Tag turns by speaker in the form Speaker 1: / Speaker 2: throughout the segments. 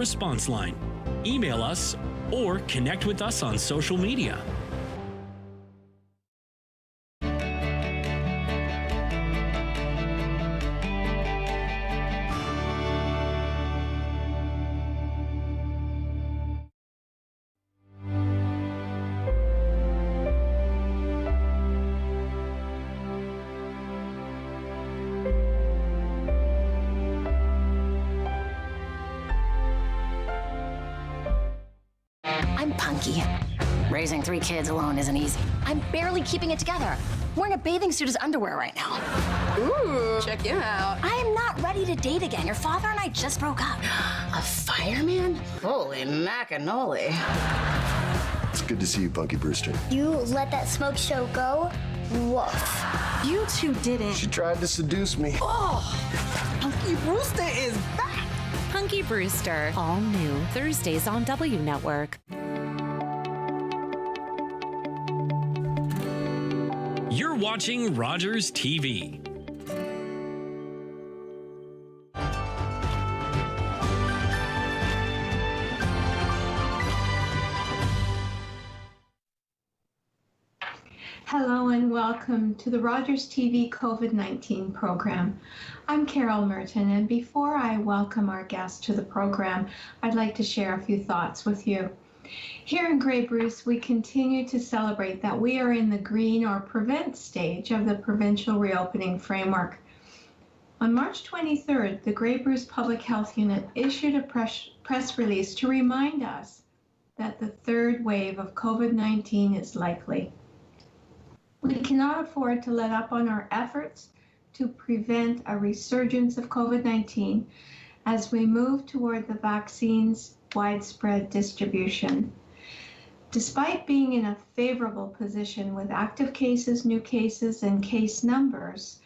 Speaker 1: response line, email us, or connect with us on social media.
Speaker 2: I'm punky. Raising 3 kids alone isn't easy. I'm barely keeping it together. I'm wearing a bathing suit as underwear right now.
Speaker 3: Ooh, check you out.
Speaker 2: I am not ready to date again. Your father and I just broke up. A fireman? Holy macanoli.
Speaker 4: It's good to see you, Punky Brewster.
Speaker 5: You let that smoke show go? Woof.
Speaker 3: You two didn't.
Speaker 4: She tried to seduce me.
Speaker 3: Oh, Punky Brewster is back.
Speaker 6: Punky Brewster, all new, Thursdays on W Network.
Speaker 1: You're watching Rogers TV.
Speaker 7: Hello and welcome to the Rogers TV COVID-19 program. I'm Carol Merton, and before I welcome our guest to the program, I'd like to share a few thoughts with you. Here in Grey Bruce, we continue to celebrate that we are in the green or prevent stage of the provincial reopening framework. On March 23rd, the Grey Bruce Public Health Unit issued a press release to remind us that the third wave of COVID-19 is likely. We cannot afford to let up on our efforts to prevent a resurgence of COVID-19 as we move toward the vaccine's widespread distribution. Despite being in a favorable position with active cases, new cases, and case numbers,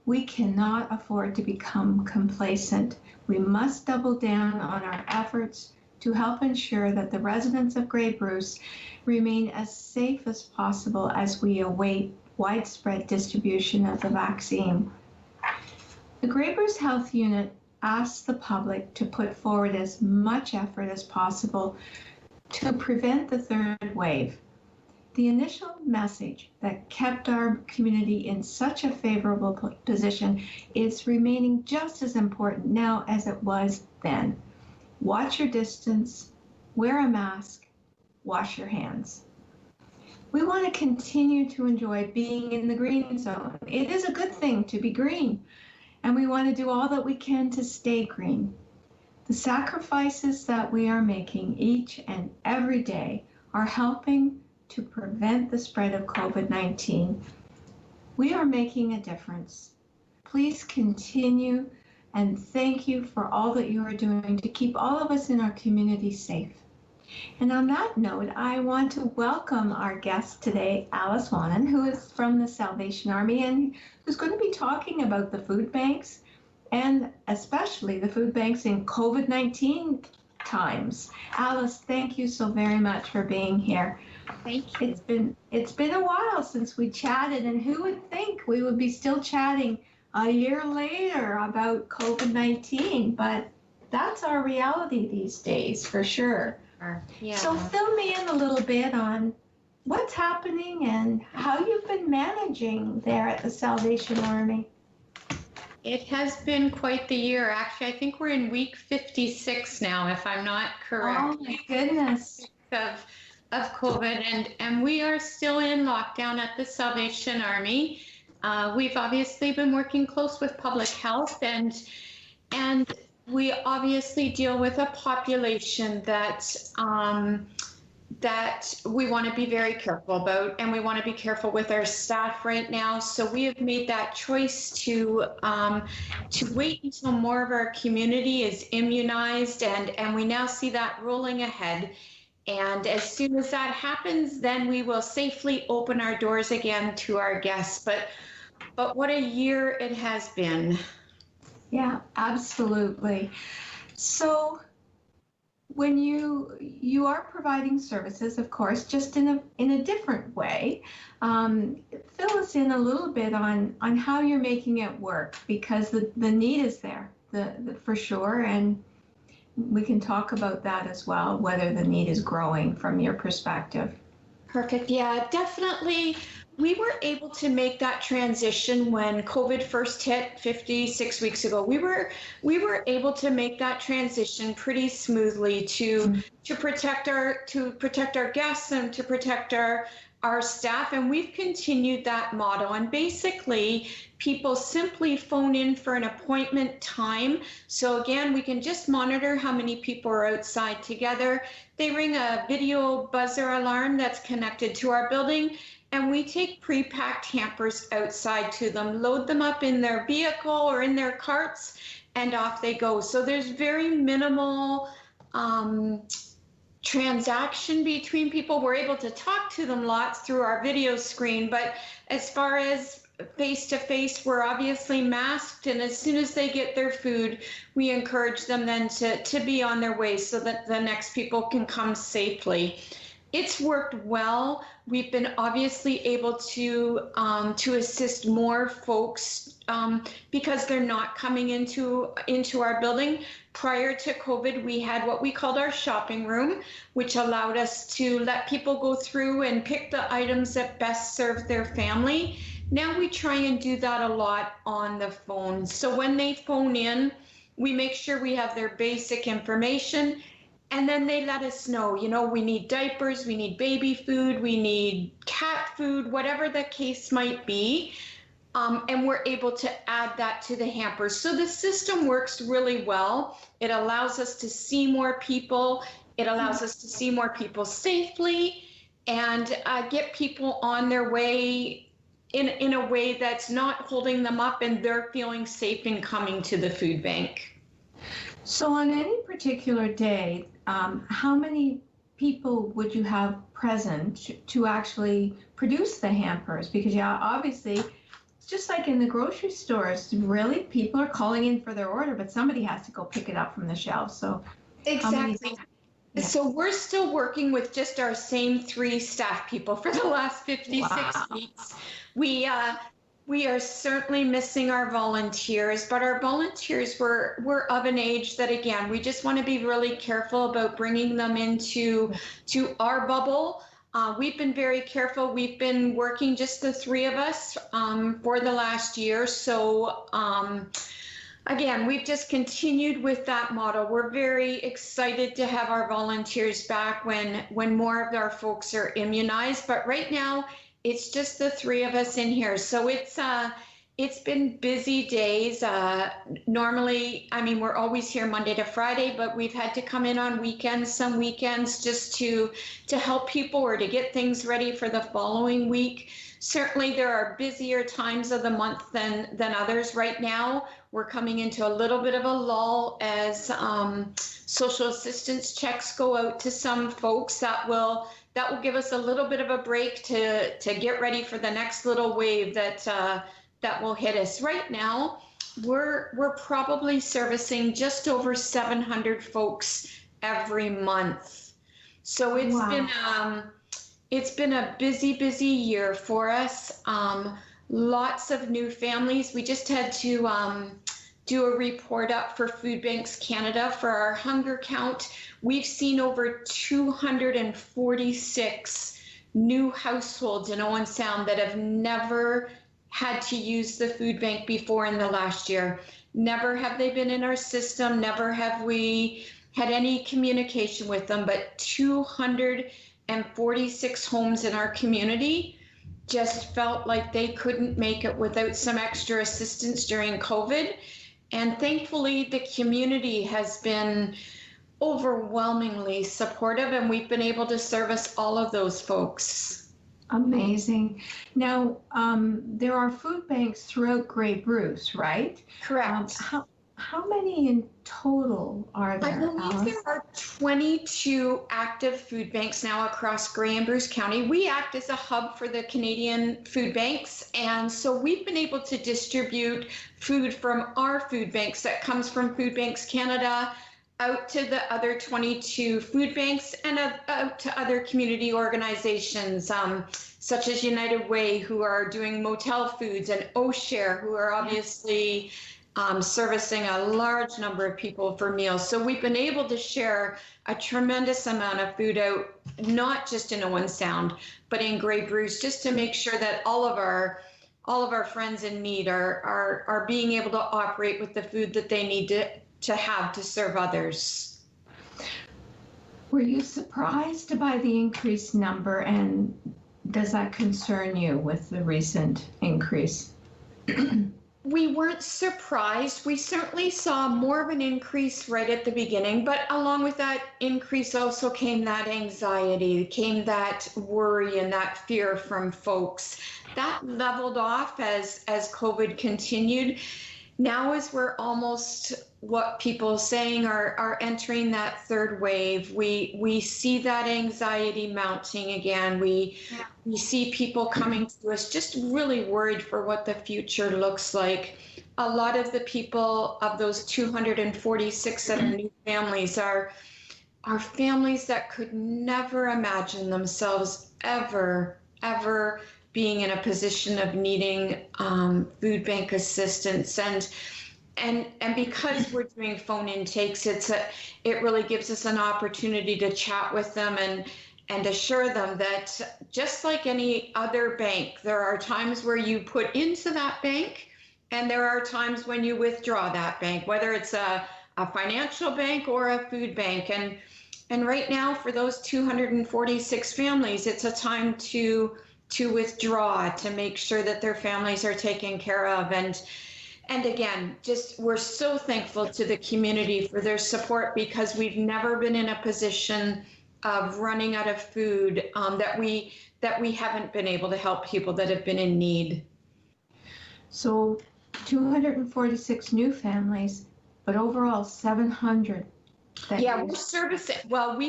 Speaker 7: we cannot afford to become complacent. We must double down on our efforts to help ensure that the residents of Grey Bruce remain as safe as possible as we await widespread distribution of the vaccine. The Grey Bruce Health Unit asks the public to put forward as much effort as possible to prevent the third wave. The initial message that kept our community in such a favorable position is remaining just as important now as it was then. Watch your distance, wear a mask, wash your hands. We want to continue to enjoy being in the green zone. It is a good thing to be green, and we want to do all that we can to stay green. The sacrifices that we are making each and every day are helping to prevent the spread of COVID-19. We are making a difference. Please continue, and thank you for all that you are doing to keep all of us in our community safe. And on that note, I want to welcome our guest today, Alice Wannan, who is from the Salvation Army and who's going to be talking about the food banks and especially the food banks in COVID-19 times. Alice, thank you so very much for being here.
Speaker 8: Thank you.
Speaker 7: It's been a while since we chatted, and who would think we would be still chatting a year later about COVID-19, but that's our reality these days for sure.
Speaker 8: Yeah.
Speaker 7: So fill me in a little bit on what's happening and how you've been managing there at the Salvation Army.
Speaker 8: It has been quite the year. Actually, I think we're in week 56 now, if I'm not correct.
Speaker 7: Oh my goodness.
Speaker 8: Of COVID, and we are still in lockdown at the Salvation Army. We've obviously been working close with public health, and we obviously deal with a population that we want to be very careful about, and we want to be careful with our staff right now. So we have made that choice to wait until more of our community is immunized, and we now see that rolling ahead. And as soon as that happens, then we will safely open our doors again to our guests. But what a year it has been.
Speaker 7: Yeah, absolutely. So when you are providing services, of course, just in a different way, fill us in a little bit on how you're making it work, because the need is there, for sure, and we can talk about that as well, whether the need is growing from your perspective.
Speaker 8: Perfect. Yeah, definitely. We were able to make that transition when COVID first hit 56 weeks ago. We were able to make that transition pretty smoothly to protect our guests and to protect our staff, and we've continued that model. And basically, people simply phone in for an appointment time. So again, we can just monitor how many people are outside together. They ring a video buzzer alarm that's connected to our building, and we take pre-packed hampers outside to them, load them up in their vehicle or in their carts, and off they go. So there's very minimal transaction between people. We're able to talk to them lots through our video screen, but as far as face-to-face, we're obviously masked, and as soon as they get their food, we encourage them then to be on their way so that the next people can come safely. It's worked well. We've been obviously able to assist more folks because they're not coming into our building. Prior to COVID, we had what we called our shopping room, which allowed us to let people go through and pick the items that best serve their family. Now we try and do that a lot on the phone. So when they phone in, we make sure we have their basic information, and then they let us know, we need diapers, we need baby food, we need cat food, whatever the case might be. And we're able to add that to the hampers. So the system works really well. It allows us to see more people. It allows us to see more people safely and get people on their way in a way that's not holding them up, and they're feeling safe in coming to the food bank.
Speaker 7: So on any particular day, how many people would you have present to actually produce the hampers? Because obviously, it's just like in the grocery stores, really, people are calling in for their order, but somebody has to go pick it up from the shelf. So
Speaker 8: exactly. Yeah. So we're still working with just our same 3 staff people for the last 56 weeks. We are certainly missing our volunteers, but our volunteers were of an age that, again, we just want to be really careful about bringing them into our bubble. We've been very careful. We've been working just the 3 of us for the last year. So again, we've just continued with that model. We're very excited to have our volunteers back when more of our folks are immunized. But right now, it's just the 3 of us in here. So it's been busy days. Normally, we're always here Monday to Friday, but we've had to come in on weekends, some weekends, just to help people or to get things ready for the following week. Certainly, there are busier times of the month than others. Right now, we're coming into a little bit of a lull as social assistance checks go out to some folks. That will give us a little bit of a break to get ready for the next little wave that will hit us. Right now, we're probably servicing just over 700 folks every month. So it's been a busy year for us. Lots of new families. We just had to do a report up for Food Banks Canada for our hunger count. We've seen over 246 new households in Owen Sound that have never had to use the food bank before in the last year. Never have they been in our system. Never have we had any communication with them, but 246 homes in our community just felt like they couldn't make it without some extra assistance during COVID. And thankfully, the community has been overwhelmingly supportive, and we've been able to service all of those folks.
Speaker 7: Amazing. Now, there are food banks throughout Grey Bruce, right?
Speaker 8: Correct.
Speaker 7: How many in total are there?
Speaker 8: I believe there are 22 active food banks now across Grey and Bruce County. We act as a hub for the Canadian food banks, and so we've been able to distribute food from our food banks that comes from Food Banks Canada out to the other 22 food banks and out to other community organizations such as United Way, who are doing motel foods, and OShare, who are obviously servicing a large number of people for meals. So we've been able to share a tremendous amount of food out, not just in Owen Sound, but in Grey Bruce, just to make sure that all of our friends in need are being able to operate with the food that they need to have to serve others.
Speaker 7: Were you surprised by the increased number, and does that concern you with the recent increase?
Speaker 8: We weren't surprised. We certainly saw more of an increase right at the beginning, but along with that increase also came that anxiety, came that worry and that fear from folks. That leveled off as COVID continued. Now, as we're almost, what people saying are entering that third wave, we see that anxiety mounting again. We see people coming to us just really worried for what the future looks like. A lot of the people of those 246 that are new families are families that could never imagine themselves ever being in a position of needing food bank assistance. And because we're doing phone intakes, it really gives us an opportunity to chat with them and assure them that just like any other bank, there are times where you put into that bank and there are times when you withdraw that bank, whether it's a financial bank or a food bank. And right now for those 246 families, it's a time to withdraw, to make sure that their families are taken care of. And again, just we're so thankful to the community for their support, because we've never been in a position of running out of food that we haven't been able to help people that have been in need.
Speaker 7: So 246 new families, but overall 700.
Speaker 8: We've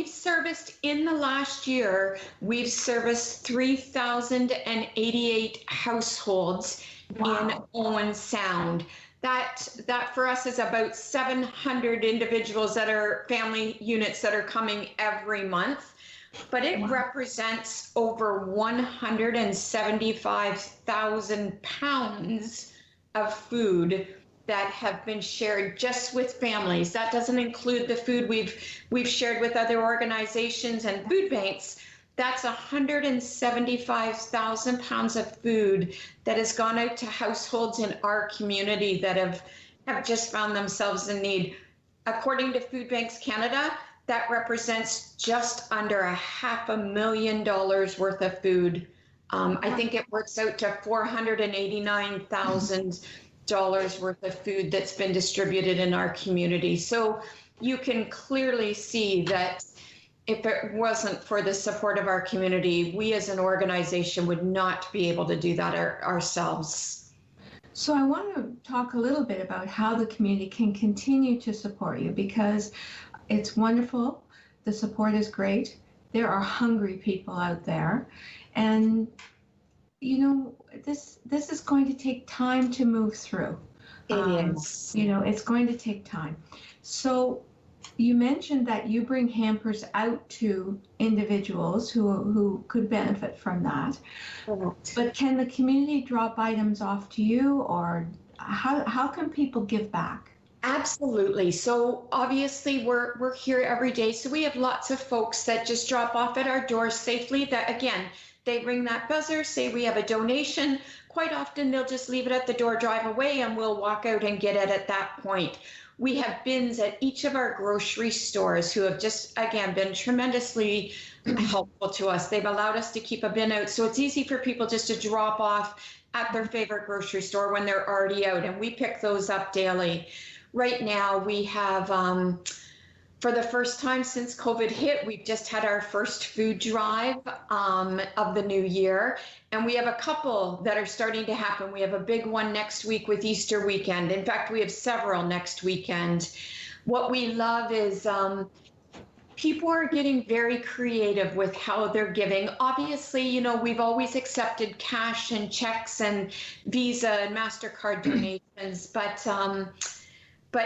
Speaker 8: serviced in the last year, we've serviced 3,088 households. Wow. In Owen Sound. That for us is about 700 individuals that are family units that are coming every month, but it represents over 175,000 pounds of food that have been shared just with families. That doesn't include the food we've shared with other organizations and food banks. That's 175,000 pounds of food that has gone out to households in our community that have just found themselves in need. According to Food Banks Canada, that represents just under $500,000 worth of food. I think it works out to $489,000 worth of food that's been distributed in our community. So you can clearly see that if it wasn't for the support of our community, we as an organization would not be able to do that ourselves.
Speaker 7: So I want to talk a little bit about how the community can continue to support you, because it's wonderful. The support is great. There are hungry people out there. And, this is going to take time to move through.
Speaker 8: It is.
Speaker 7: It's going to take time. So you mentioned that you bring hampers out to individuals who could benefit from that. Correct. But can the community drop items off to you, or how can people give back?
Speaker 8: Absolutely. So obviously we're here every day. So we have lots of folks that just drop off at our doors safely. That again, they ring that buzzer, say we have a donation. Quite often they'll just leave it at the door, drive away, and we'll walk out and get it at that point. We have bins at each of our grocery stores who have just, again, been tremendously helpful to us. They've allowed us to keep a bin out. So it's easy for people just to drop off at their favorite grocery store when they're already out. And we pick those up daily. Right now, we have, for the first time since COVID hit, we've just had our first food drive of the new year. And we have a couple that are starting to happen. We have a big one next week with Easter weekend. In fact, we have several next weekend. What we love is people are getting very creative with how they're giving. Obviously, we've always accepted cash and checks and Visa and MasterCard donations, but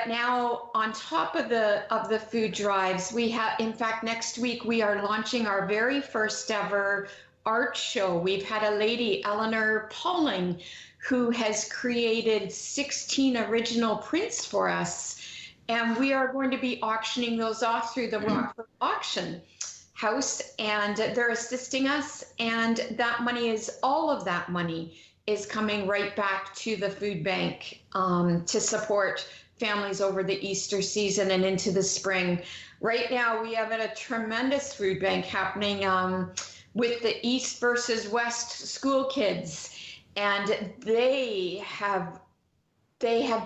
Speaker 8: now on top of the food drives, we have, in fact, next week we are launching our very first ever art show. We've had a lady, Eleanor Pauling, who has created 16 original prints for us. And we are going to be auctioning those off through the Rockford Auction House, and they're assisting us. And that money is, all of that money is coming right back to the food bank to support families over the Easter season and into the spring. Right now, we have a tremendous food bank happening with the East versus West school kids, and they have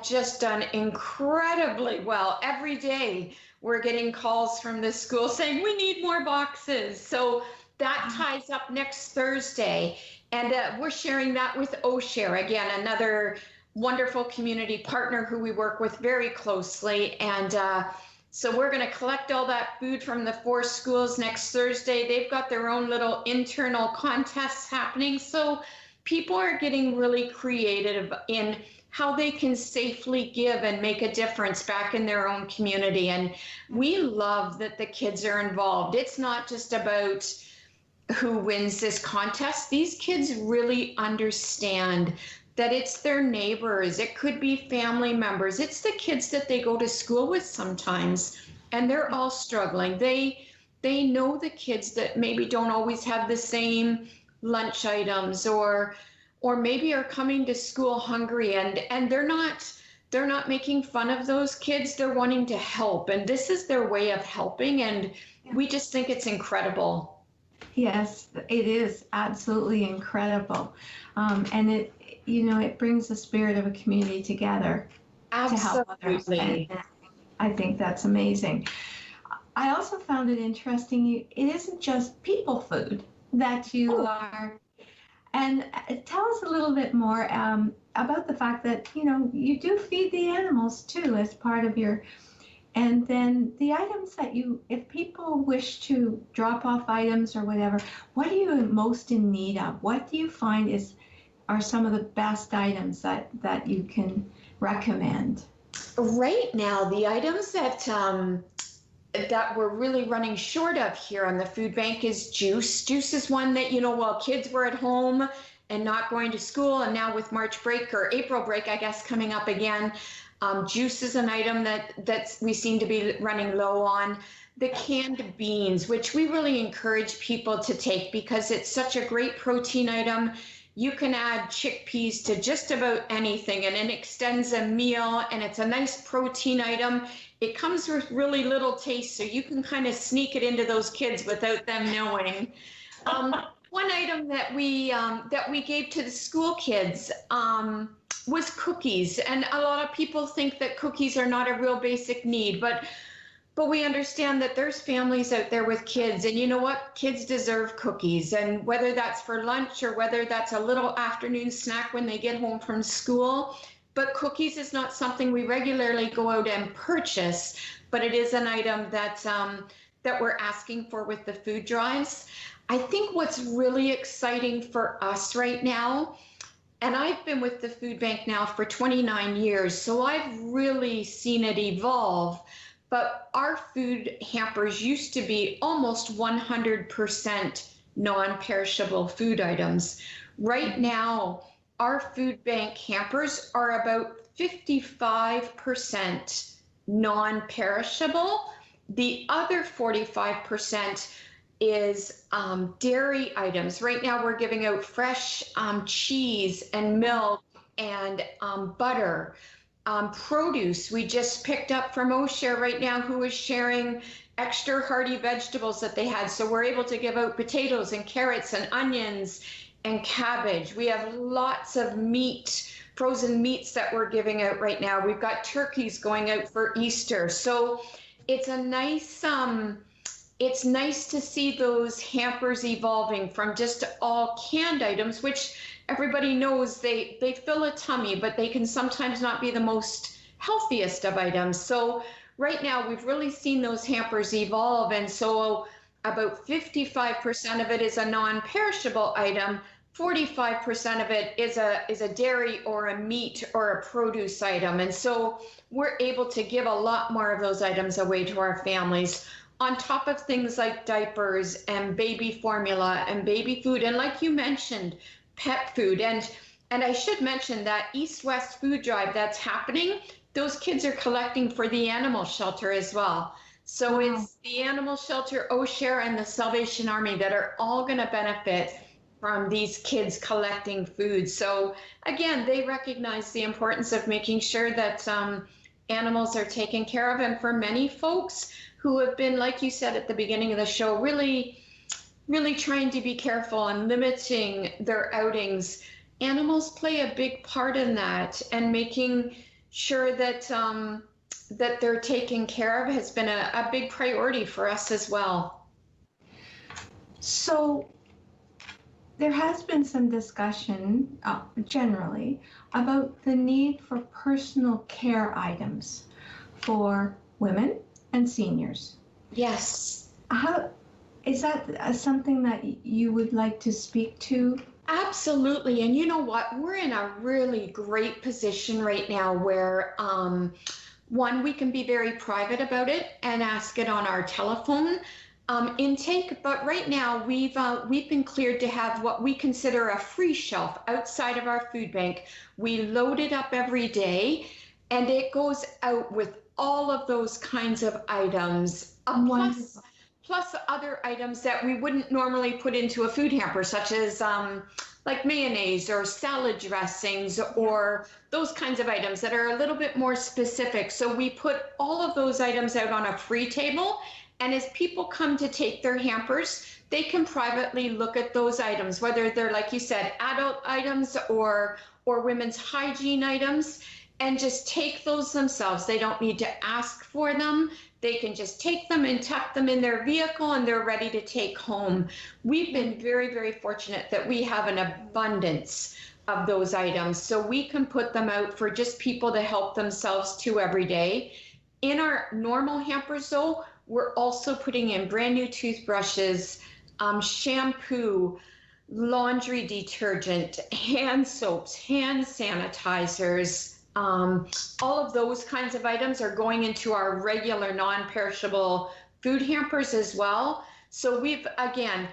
Speaker 8: just done incredibly well. Every day, we're getting calls from the school saying, we need more boxes. So that ties up next Thursday. And we're sharing that with OShare, again, another wonderful community partner who we work with very closely. And so we're going to collect all that food from the 4 schools next Thursday. They've got their own little internal contests happening. So people are getting really creative in how they can safely give and make a difference back in their own community. And we love that the kids are involved. It's not just about who wins this contest. These kids really understand that it's their neighbors. It could be family members. It's the kids that they go to school with sometimes, and they're all struggling. They know the kids that maybe don't always have the same lunch items, or maybe are coming to school hungry, and they're not making fun of those kids. They're wanting to help, and this is their way of helping, and we just think it's incredible.
Speaker 7: Yes, it is absolutely incredible. And it brings the spirit of a community together to help others. And I think that's amazing. I also found it interesting. It isn't just people food that you are. And tell us a little bit more about the fact that, you do feed the animals too as part of your, and then the items that if people wish to drop off items or whatever, what are you most in need of? What do you find are some of the best items that you can recommend?
Speaker 8: Right now, the items that we're really running short of here on the food bank is juice. Juice is one that, while kids were at home and not going to school, and now with March break or April break, I guess, coming up again, juice is an item that we seem to be running low on. The canned beans, which we really encourage people to take because it's such a great protein item. You can add chickpeas to just about anything, and it extends a meal, and it's a nice protein item. It comes with really little taste, so you can kind of sneak it into those kids without them knowing. One item that we gave to the school kids was cookies, and a lot of people think that cookies are not a real basic need, but we understand that there's families out there with kids, and you know what? Kids deserve cookies, and whether that's for lunch or whether that's a little afternoon snack when they get home from school. But cookies is not something we regularly go out and purchase, but it is an item that we're asking for with the food drives. I think what's really exciting for us right now, and I've been with the food bank now for 29 years, so I've really seen it evolve. But our food hampers used to be almost 100% non-perishable food items. Right now, our food bank hampers are about 55% non-perishable. The other 45% is dairy items. Right now, we're giving out fresh cheese and milk and butter. Produce, we just picked up from OShare right now, who is sharing extra hardy vegetables that they had. So we're able to give out potatoes and carrots and onions and cabbage. We have lots of meat, frozen meats that we're giving out right now. We've got turkeys going out for Easter. So it's a nice, it's nice to see those hampers evolving from just all canned items, which everybody knows they fill a tummy, but they can sometimes not be the most healthiest of items. So right now we've really seen those hampers evolve. And so about 55% of it is a non-perishable item. 45% of it is a dairy or a meat or a produce item. And so we're able to give a lot more of those items away to our families. on top of things like diapers and baby formula and baby food, and like you mentioned, pet food. And I should mention that East-West food drive that's happening, those kids are collecting for the animal shelter as well. So it's the animal shelter, OSHARE, and the Salvation Army that are all going to benefit from these kids collecting food. So again, they recognize the importance of making sure that animals are taken care of. And for many folks who have been, like you said at the beginning of the show, really trying to be careful and limiting their outings, animals play a big part in that, and making sure that that they're taken care of has been a big priority for us as well.
Speaker 7: So there has been some discussion generally about the need for personal care items for women and seniors.
Speaker 8: Yes.
Speaker 7: How is that something that you would like to speak to?
Speaker 8: Absolutely. And you know what? We're in a really great position right now where, one, we can be very private about it and ask it on our telephone intake. But right now, we've been cleared to have what we consider a free shelf outside of our food bank. We load it up every day, and it goes out with all of those kinds of items, plus other items that we wouldn't normally put into a food hamper, such as like mayonnaise or salad dressings or those kinds of items that are a little bit more specific. So we put all of those items out on a free table, and as people come to take their hampers, they can privately look at those items, whether they're, like you said, adult items or women's hygiene items, and just take those themselves. They don't need to ask for them. They can just take them and tuck them in their vehicle, and they're ready to take home. We've been very, very fortunate that we have an abundance of those items, so we can put them out for just people to help themselves to every day. In our normal hampers, though, we're also putting in brand new toothbrushes, shampoo, laundry detergent, hand soaps, hand sanitizers. All of those kinds of items are going into our regular non-perishable food hampers as well. So we've, again,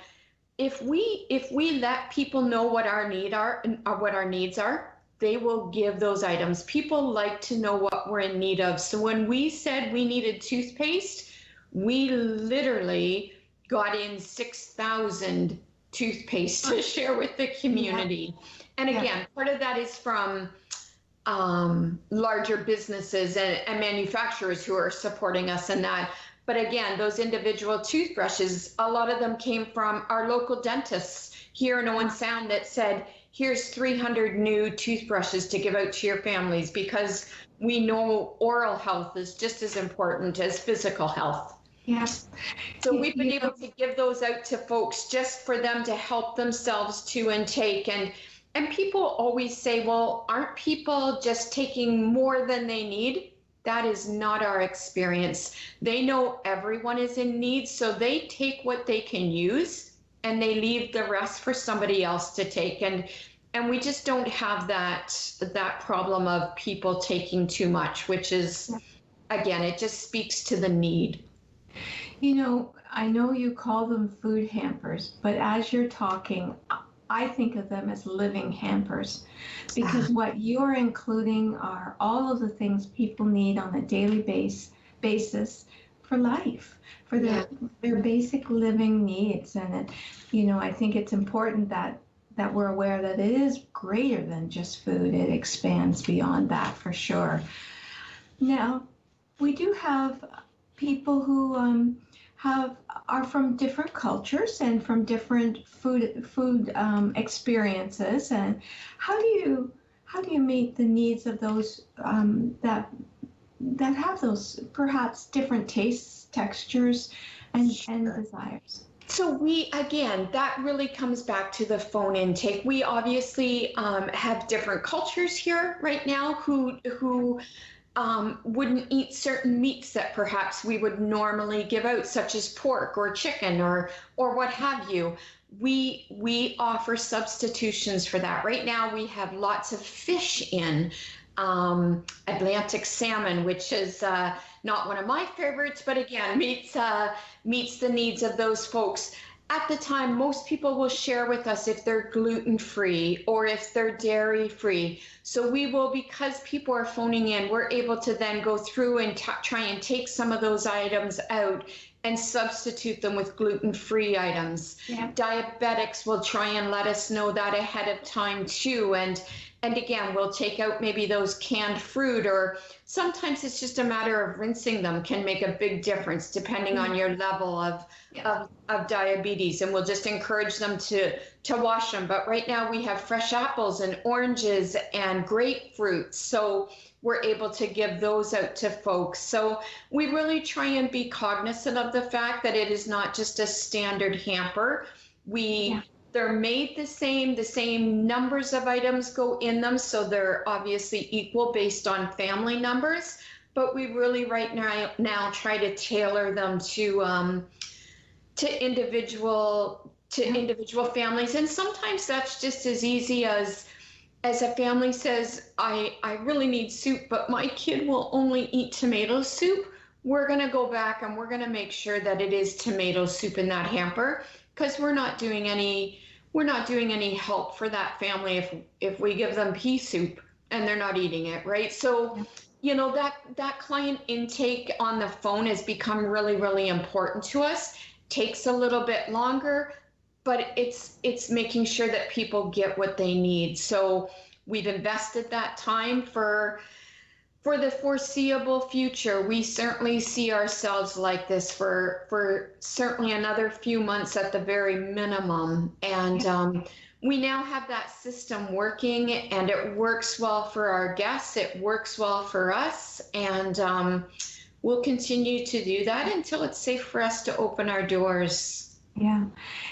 Speaker 8: if we let people know what our needs are, they will give those items. People like to know what we're in need of. So when we said we needed toothpaste, we literally got in 6,000 toothpaste to share with the community. Yeah. And again, part of that is from larger businesses and manufacturers who are supporting us in that. But again, those individual toothbrushes, a lot of them came from our local dentists here in Owen Sound that said, here's 300 new toothbrushes to give out to your families, because we know oral health is just as important as physical health.
Speaker 7: Yes.
Speaker 8: So we've been able to give those out to folks just for them to help themselves to intake. And people always say, well, aren't people just taking more than they need? That is not our experience. They know everyone is in need, so they take what they can use and they leave the rest for somebody else to take. And we just don't have that problem of people taking too much, which is, again, it just speaks to the need.
Speaker 7: You know, I know you call them food hampers, but as you're talking, I think of them as living hampers, because what you're including are all of the things people need on a daily basis for life, for their basic living needs. And I think it's important that we're aware that it is greater than just food. It expands beyond that for sure. Now, we do have people who are from different cultures and from different food experiences. And how do you meet the needs of those that have those perhaps different tastes, textures, and desires?
Speaker 8: So again, that really comes back to the phone intake. We obviously have different cultures here right now who wouldn't eat certain meats that perhaps we would normally give out, such as pork or chicken or what have you. We offer substitutions for that. Right now we have lots of fish in. Atlantic salmon, which is not one of my favorites, but again, meets the needs of those folks. At the time, most people will share with us if they're gluten-free or if they're dairy-free. So we will, because people are phoning in, we're able to then go through and try and take some of those items out and substitute them with gluten-free items.
Speaker 7: Yeah.
Speaker 8: Diabetics will try and let us know that ahead of time too. And again, we'll take out maybe those canned fruit, or sometimes it's just a matter of rinsing them can make a big difference depending on your level of diabetes. And we'll just encourage them to wash them. But right now we have fresh apples and oranges and grapefruit. So we're able to give those out to folks. So we really try and be cognizant of the fact that it is not just a standard hamper. They're made the same numbers of items go in them, so they're obviously equal based on family numbers, but we really right now try to tailor them to individual families. And sometimes that's just as easy as a family says, I really need soup, but my kid will only eat tomato soup. We're going to go back and we're going to make sure that it is tomato soup in that hamper, because we're not doing any help for that family if we give them pea soup and they're not eating it, right? So, you know, that client intake on the phone has become really, really important to us. Takes a little bit longer, but it's making sure that people get what they need. So we've invested that time for the foreseeable future. We certainly see ourselves like this for certainly another few months at the very minimum. And we now have that system working, and it works well for our guests. It works well for us. And we'll continue to do that until it's safe for us to open our doors.
Speaker 7: Yeah.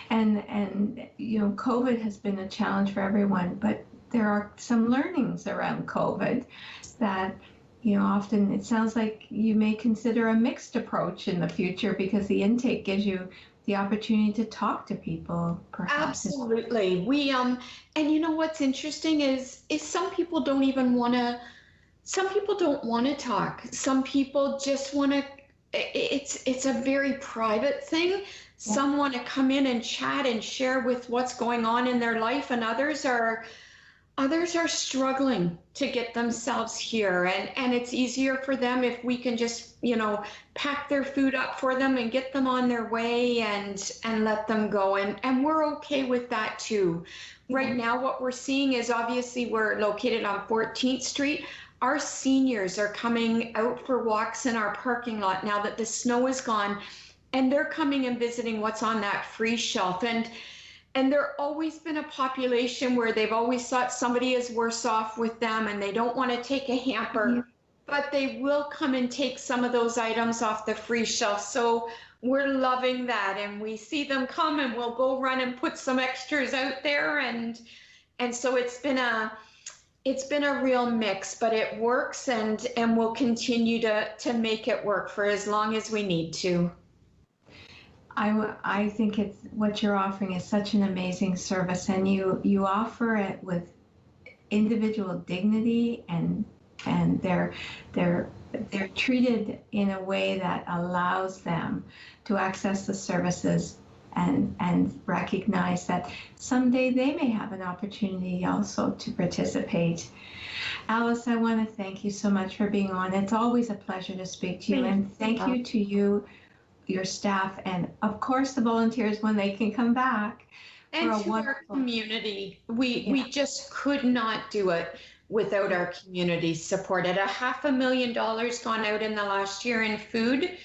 Speaker 7: And you know, COVID has been a challenge for everyone, but there are some learnings around COVID that, you know, often it sounds like you may consider a mixed approach in the future, because the intake gives you the opportunity to talk to people, perhaps.
Speaker 8: Absolutely. We and you know what's interesting is some people don't want to talk. Some people just want to, it's a very private thing. Yeah. Some want to come in and chat and share with what's going on in their life, and others are struggling to get themselves here, and it's easier for them if we can just, you know, pack their food up for them and get them on their way and let them go, and we're okay with that too. Right now what we're seeing is, obviously we're located on 14th Street. Our seniors are coming out for walks in our parking lot now that the snow is gone, and they're coming and visiting what's on that free shelf. And there always been a population where they've always thought somebody is worse off with them and they don't want to take a hamper, but they will come and take some of those items off the free shelf. So we're loving that, and we see them come and we'll go run and put some extras out there. And so it's been a real mix, but it works, and we'll continue to make it work for as long as we need to.
Speaker 7: I think it's what you're offering is such an amazing service, and you offer it with individual dignity, and they're treated in a way that allows them to access the services and recognize that someday they may have an opportunity also to participate. Alice, I want to thank you so much for being on. It's always a pleasure to speak to you, and thank you to you, your staff, and of course the volunteers when they can come back.
Speaker 8: And to our community. We just could not do it without our community support. At $500,000 gone out in the last year in food,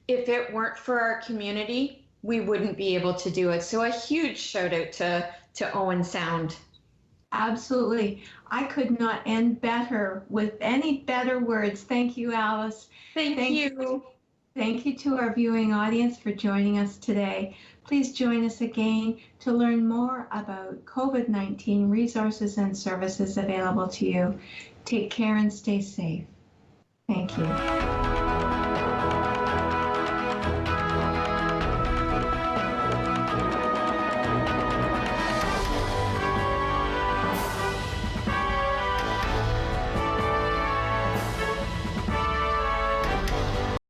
Speaker 8: if it weren't for our community, we wouldn't be able to do it. So a huge shout out to Owen Sound.
Speaker 7: Absolutely. I could not end better with any better words. Thank you, Alice.
Speaker 8: Thank you.
Speaker 7: Thank you to our viewing audience for joining us today. Please join us again to learn more about COVID-19 resources and services available to you. Take care and stay safe. Thank you.